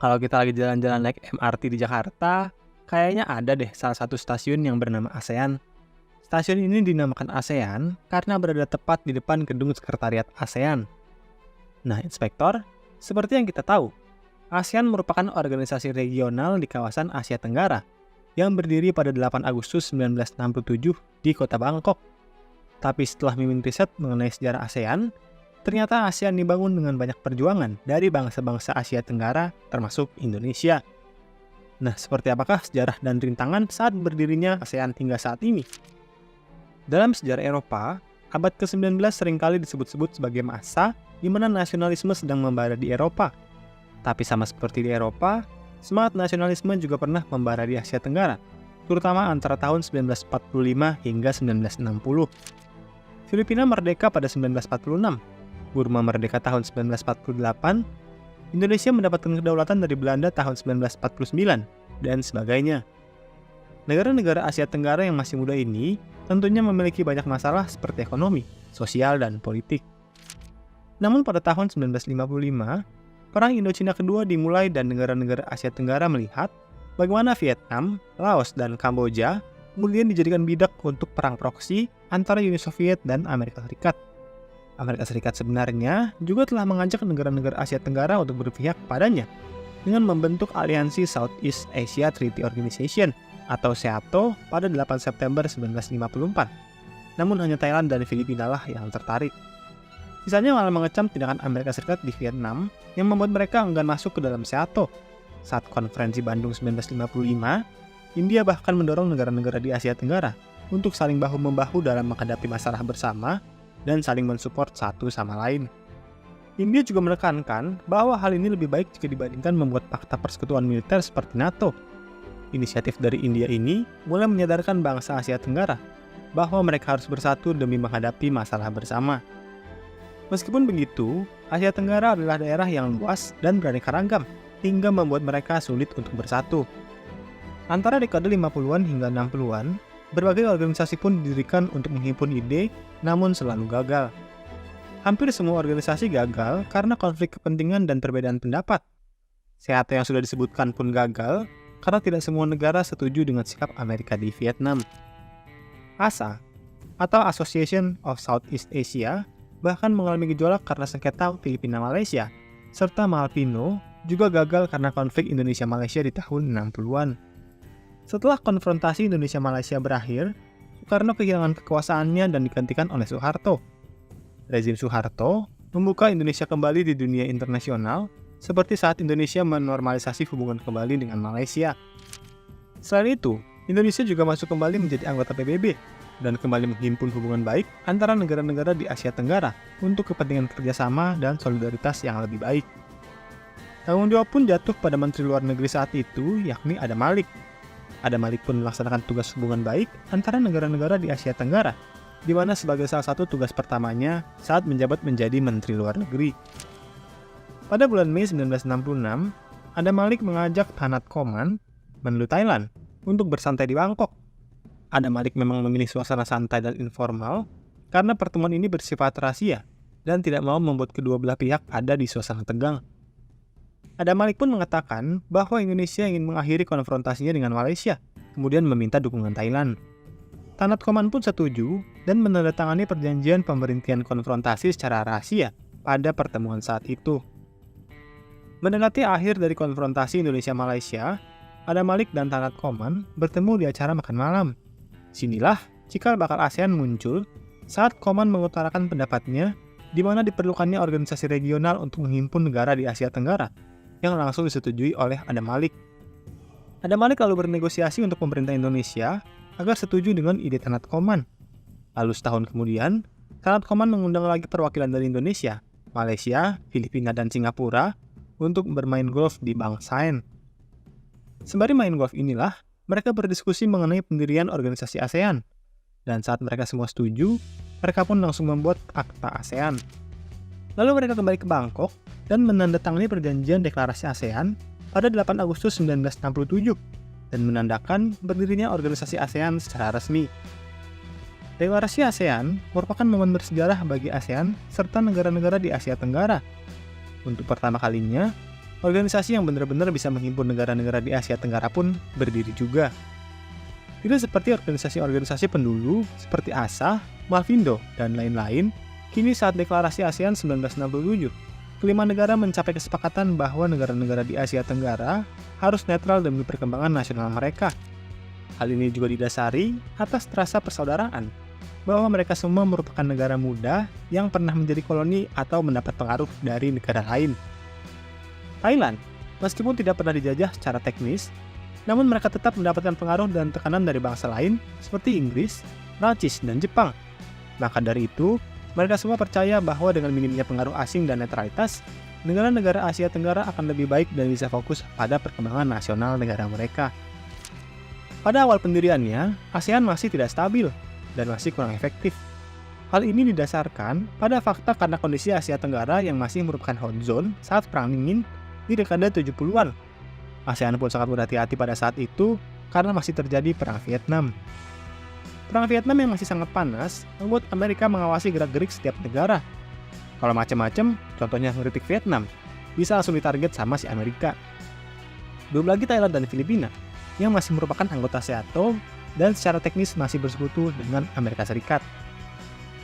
Kalau kita lagi jalan-jalan naik MRT di Jakarta, kayaknya ada deh salah satu stasiun yang bernama ASEAN. Stasiun ini dinamakan ASEAN karena berada tepat di depan gedung sekretariat ASEAN. Nah, Inspektor, seperti yang kita tahu, ASEAN merupakan organisasi regional di kawasan Asia Tenggara yang berdiri pada 8 Agustus 1967 di kota Bangkok. Tapi setelah mimin riset mengenai sejarah ASEAN, ternyata ASEAN dibangun dengan banyak perjuangan dari bangsa-bangsa Asia Tenggara termasuk Indonesia. Nah, seperti apakah sejarah dan rintangan saat berdirinya ASEAN hingga saat ini? Dalam sejarah Eropa, abad ke-19 seringkali disebut-sebut sebagai masa di mana nasionalisme sedang membara di Eropa. Tapi sama seperti di Eropa, semangat nasionalisme juga pernah membara di Asia Tenggara, terutama antara tahun 1945 hingga 1960. Filipina merdeka pada 1946, Burma merdeka tahun 1948, Indonesia mendapatkan kedaulatan dari Belanda tahun 1949, dan sebagainya. Negara-negara Asia Tenggara yang masih muda ini tentunya memiliki banyak masalah seperti ekonomi, sosial, dan politik. Namun pada tahun 1955, Perang Indochina Kedua dimulai dan negara-negara Asia Tenggara melihat bagaimana Vietnam, Laos, dan Kamboja kemudian dijadikan bidak untuk perang proksi antara Uni Soviet dan Amerika Serikat. Amerika Serikat sebenarnya juga telah mengajak negara-negara Asia Tenggara untuk berpihak padanya dengan membentuk aliansi Southeast Asia Treaty Organization atau SEATO pada 8 September 1954. Namun hanya Thailand dan Filipina lah yang tertarik. Sisanya malah mengecam tindakan Amerika Serikat di Vietnam yang membuat mereka enggan masuk ke dalam SEATO. Saat konferensi Bandung 1955, India bahkan mendorong negara-negara di Asia Tenggara untuk saling bahu-membahu dalam menghadapi masalah bersama dan saling mensupport satu sama lain. India juga menekankan bahwa hal ini lebih baik jika dibandingkan membuat fakta persekutuan militer seperti NATO. Inisiatif dari India ini mulai menyadarkan bangsa Asia Tenggara bahwa mereka harus bersatu demi menghadapi masalah bersama. Meskipun begitu, Asia Tenggara adalah daerah yang luas dan beraneka ragam, hingga membuat mereka sulit untuk bersatu. Antara dekade 50-an hingga 60-an, berbagai organisasi pun didirikan untuk menghimpun ide, namun selalu gagal. Hampir semua organisasi gagal karena konflik kepentingan dan perbedaan pendapat. SEATO yang sudah disebutkan pun gagal karena tidak semua negara setuju dengan sikap Amerika di Vietnam. ASA, atau Association of Southeast Asia, bahkan mengalami gejolak karena sengketa Filipina-Malaysia, serta Malpino juga gagal karena konflik Indonesia-Malaysia di tahun 60-an. Setelah konfrontasi Indonesia-Malaysia berakhir, Soekarno kehilangan kekuasaannya dan digantikan oleh Soeharto. Rezim Soeharto membuka Indonesia kembali di dunia internasional, seperti saat Indonesia menormalisasi hubungan kembali dengan Malaysia. Selain itu, Indonesia juga masuk kembali menjadi anggota PBB dan kembali menghimpun hubungan baik antara negara-negara di Asia Tenggara untuk kepentingan kerjasama dan solidaritas yang lebih baik. Tanggung jawab pun jatuh pada Menteri Luar Negeri saat itu, yakni Adam Malik. Adam Malik pun melaksanakan tugas hubungan baik antara negara-negara di Asia Tenggara, di mana sebagai salah satu tugas pertamanya saat menjabat menjadi Menteri Luar Negeri. Pada bulan Mei 1966, Adam Malik mengajak Thanat Khoman, Menlu Thailand, untuk bersantai di Bangkok. Adam Malik memang memilih suasana santai dan informal karena pertemuan ini bersifat rahasia dan tidak mau membuat kedua belah pihak ada di suasana tegang. Adam Malik pun mengatakan bahwa Indonesia ingin mengakhiri konfrontasinya dengan Malaysia, kemudian meminta dukungan Thailand. Thanat Khoman pun setuju dan menandatangani perjanjian pemberhentian konfrontasi secara rahasia pada pertemuan saat itu. Mendekati akhir dari konfrontasi Indonesia-Malaysia, Adam Malik dan Thanat Khoman bertemu di acara makan malam. Sinilah cikal bakal ASEAN muncul saat Khoman mengutarakan pendapatnya di mana diperlukannya organisasi regional untuk menghimpun negara di Asia Tenggara yang langsung disetujui oleh Adam Malik. Adam Malik lalu bernegosiasi untuk pemerintah Indonesia agar setuju dengan ide Thanat Khoman. Lalu setahun kemudian, Thanat Khoman mengundang lagi perwakilan dari Indonesia, Malaysia, Filipina, dan Singapura untuk bermain golf di Bang Saen. Sembari main golf inilah, mereka berdiskusi mengenai pendirian organisasi ASEAN. Dan saat mereka semua setuju, mereka pun langsung membuat Akta ASEAN. Lalu mereka kembali ke Bangkok dan menandatangani perjanjian deklarasi ASEAN pada 8 Agustus 1967 dan menandakan berdirinya organisasi ASEAN secara resmi. Deklarasi ASEAN merupakan momen bersejarah bagi ASEAN serta negara-negara di Asia Tenggara. Untuk pertama kalinya, organisasi yang benar-benar bisa menghimpun negara-negara di Asia Tenggara pun berdiri juga. Tidak seperti organisasi-organisasi pendulu seperti ASA, Mavindo, dan lain-lain, kini saat deklarasi ASEAN 1967, kelima negara mencapai kesepakatan bahwa negara-negara di Asia Tenggara harus netral demi perkembangan nasional mereka. Hal ini juga didasari atas rasa persaudaraan, bahwa mereka semua merupakan negara muda yang pernah menjadi koloni atau mendapat pengaruh dari negara lain. Thailand, meskipun tidak pernah dijajah secara teknis, namun mereka tetap mendapatkan pengaruh dan tekanan dari bangsa lain seperti Inggris, Prancis, dan Jepang. Maka dari itu, mereka semua percaya bahwa dengan minimnya pengaruh asing dan netralitas, negara-negara Asia Tenggara akan lebih baik dan bisa fokus pada perkembangan nasional negara mereka. Pada awal pendiriannya, ASEAN masih tidak stabil dan masih kurang efektif. Hal ini didasarkan pada fakta karena kondisi Asia Tenggara yang masih merupakan hot zone saat Perang Dingin di dekade 70-an. ASEAN pun sangat berhati-hati pada saat itu karena masih terjadi Perang Vietnam. Perang Vietnam yang masih sangat panas membuat Amerika mengawasi gerak-gerik setiap negara. Kalau macam-macam, contohnya ngeritik Vietnam, bisa langsung ditarget sama si Amerika. Belum lagi Thailand dan Filipina, yang masih merupakan anggota SEATO dan secara teknis masih bersekutu dengan Amerika Serikat.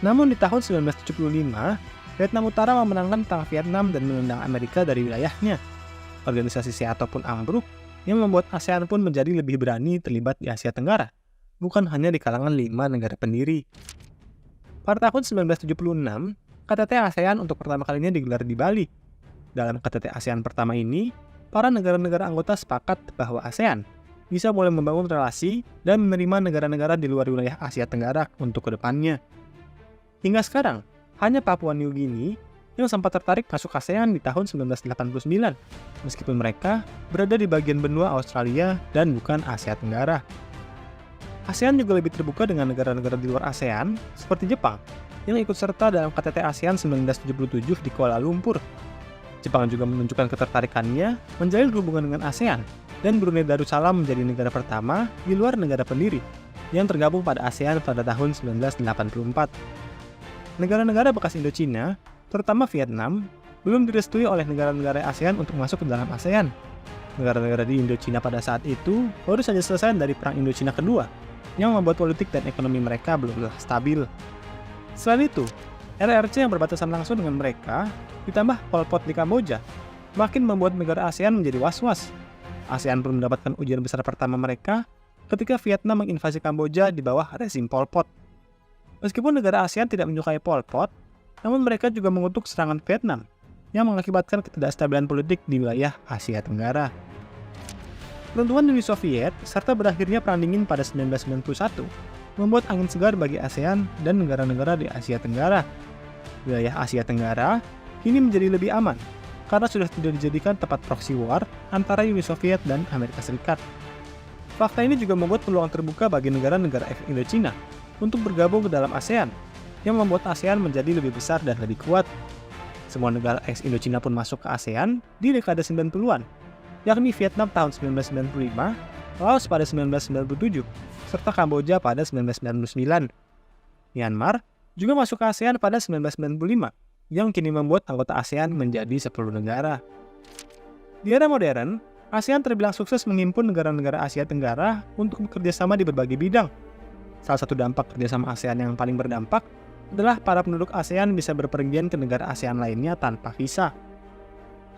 Namun di tahun 1975, Vietnam Utara memenangkan Perang Vietnam dan menendang Amerika dari wilayahnya. Organisasi SEATO pun ambruk, yang membuat ASEAN pun menjadi lebih berani terlibat di Asia Tenggara, bukan hanya di kalangan 5 negara pendiri. Pada tahun 1976, KTT ASEAN untuk pertama kalinya digelar di Bali. Dalam KTT ASEAN pertama ini, para negara-negara anggota sepakat bahwa ASEAN bisa mulai membangun relasi dan menerima negara-negara di luar wilayah Asia Tenggara untuk kedepannya. Hingga sekarang, hanya Papua New Guinea yang sempat tertarik masuk ASEAN di tahun 1989, meskipun mereka berada di bagian benua Australia dan bukan Asia Tenggara. ASEAN juga lebih terbuka dengan negara-negara di luar ASEAN, seperti Jepang, yang ikut serta dalam KTT ASEAN 1977 di Kuala Lumpur. Jepang juga menunjukkan ketertarikannya menjalin hubungan dengan ASEAN, dan Brunei Darussalam menjadi negara pertama di luar negara pendiri yang tergabung pada ASEAN pada tahun 1984. Negara-negara bekas Indochina, terutama Vietnam, belum direstui oleh negara-negara ASEAN untuk masuk ke dalam ASEAN. Negara-negara di Indochina pada saat itu baru saja selesai dari Perang Indochina Kedua, yang membuat politik dan ekonomi mereka belum stabil. Selain itu, RRC yang berbatasan langsung dengan mereka, ditambah Pol Pot di Kamboja, makin membuat negara ASEAN menjadi was-was. ASEAN pun mendapatkan ujian besar pertama mereka ketika Vietnam menginvasi Kamboja di bawah rezim Pol Pot. Meskipun negara ASEAN tidak menyukai Pol Pot, namun mereka juga mengutuk serangan Vietnam yang mengakibatkan ketidakstabilan politik di wilayah Asia Tenggara. Runtuhan Uni Soviet serta berakhirnya Perang Dingin pada 1991 membuat angin segar bagi ASEAN dan negara-negara di Asia Tenggara. Wilayah Asia Tenggara kini menjadi lebih aman karena sudah tidak dijadikan tempat proxy war antara Uni Soviet dan Amerika Serikat. Fakta ini juga membuat peluang terbuka bagi negara-negara ex-Indochina untuk bergabung ke dalam ASEAN, yang membuat ASEAN menjadi lebih besar dan lebih kuat. Semua negara ex-Indochina pun masuk ke ASEAN di dekade 90-an, yakni Vietnam tahun 1995, Laos pada 1997, serta Kamboja pada 1999. Myanmar juga masuk ke ASEAN pada 1995, yang kini membuat anggota ASEAN menjadi 10 negara. Di era modern, ASEAN terbilang sukses menghimpun negara-negara Asia Tenggara untuk bekerjasama di berbagai bidang. Salah satu dampak kerjasama ASEAN yang paling berdampak adalah para penduduk ASEAN bisa berpergian ke negara ASEAN lainnya tanpa visa.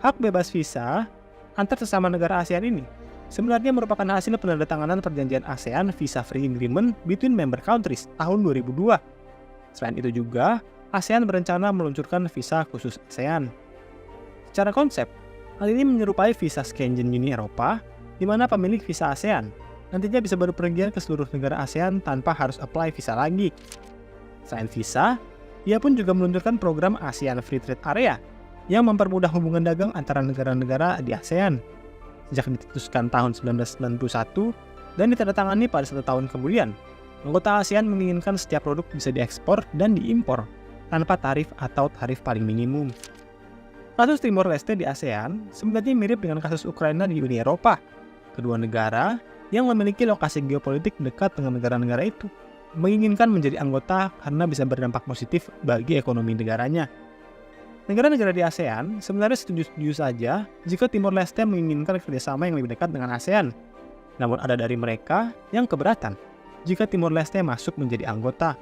Hak bebas visa antar sesama negara ASEAN ini sebenarnya merupakan hasil penandatanganan perjanjian ASEAN Visa Free Agreement between member countries tahun 2002. Selain itu juga, ASEAN berencana meluncurkan visa khusus ASEAN. Secara konsep, hal ini menyerupai visa Schengen Uni Eropa, di mana pemilik visa ASEAN nantinya bisa berpergian ke seluruh negara ASEAN tanpa harus apply visa lagi. Selain visa, ia pun juga meluncurkan program ASEAN Free Trade Area yang mempermudah hubungan dagang antara negara-negara di ASEAN. Sejak dicetuskan tahun 1991 dan ditandatangani pada 1 tahun kemudian, anggota ASEAN menginginkan setiap produk bisa diekspor dan diimpor tanpa tarif atau tarif paling minimum. Kasus Timor Leste di ASEAN sebenarnya mirip dengan kasus Ukraina di Uni Eropa. Kedua negara yang memiliki lokasi geopolitik dekat dengan negara-negara itu menginginkan menjadi anggota karena bisa berdampak positif bagi ekonomi negaranya. Negara-negara di ASEAN sebenarnya setuju-setuju saja jika Timor Leste menginginkan kerjasama yang lebih dekat dengan ASEAN. Namun ada dari mereka yang keberatan jika Timor Leste masuk menjadi anggota.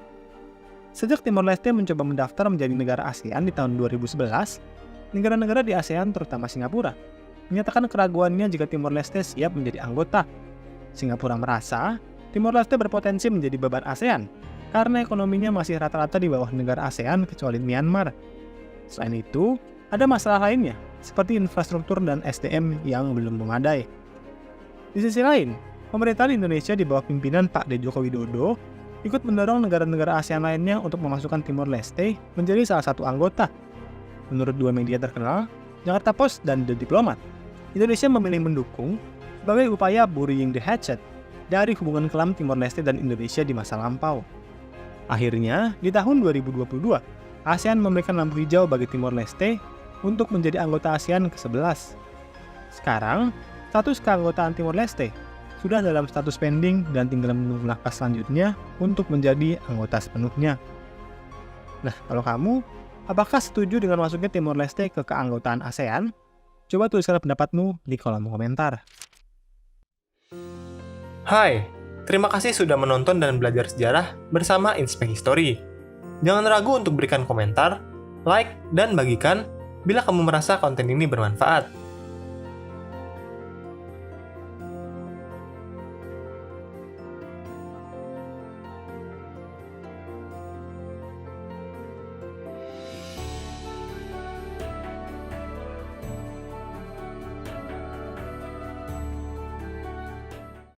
Sejak Timor Leste mencoba mendaftar menjadi negara ASEAN di tahun 2011, negara-negara di ASEAN terutama Singapura menyatakan keraguannya jika Timor Leste siap menjadi anggota. Singapura merasa Timor Leste berpotensi menjadi beban ASEAN karena ekonominya masih rata-rata di bawah negara ASEAN kecuali Myanmar. Selain itu, ada masalah lainnya, seperti infrastruktur dan SDM yang belum memadai. Di sisi lain, pemerintahan Indonesia di bawah pimpinan Pak D. Joko Widodo ikut mendorong negara-negara ASEAN lainnya untuk memasukkan Timor Leste menjadi salah satu anggota. Menurut dua media terkenal, Jakarta Post dan The Diplomat, Indonesia memilih mendukung sebagai upaya burying the hatchet dari hubungan kelam Timor Leste dan Indonesia di masa lampau. Akhirnya, di tahun 2022, ASEAN memberikan lampu hijau bagi Timor Leste untuk menjadi anggota ASEAN ke-11. Sekarang, status keanggotaan Timor Leste sudah dalam status pending dan tinggal menunggu langkah selanjutnya untuk menjadi anggota sepenuhnya. Nah, kalau kamu, apakah setuju dengan masuknya Timor Leste ke keanggotaan ASEAN? Coba tuliskan pendapatmu di kolom komentar. Hai, terima kasih sudah menonton dan belajar sejarah bersama Inspek History. Jangan ragu untuk berikan komentar, like, dan bagikan bila kamu merasa konten ini bermanfaat.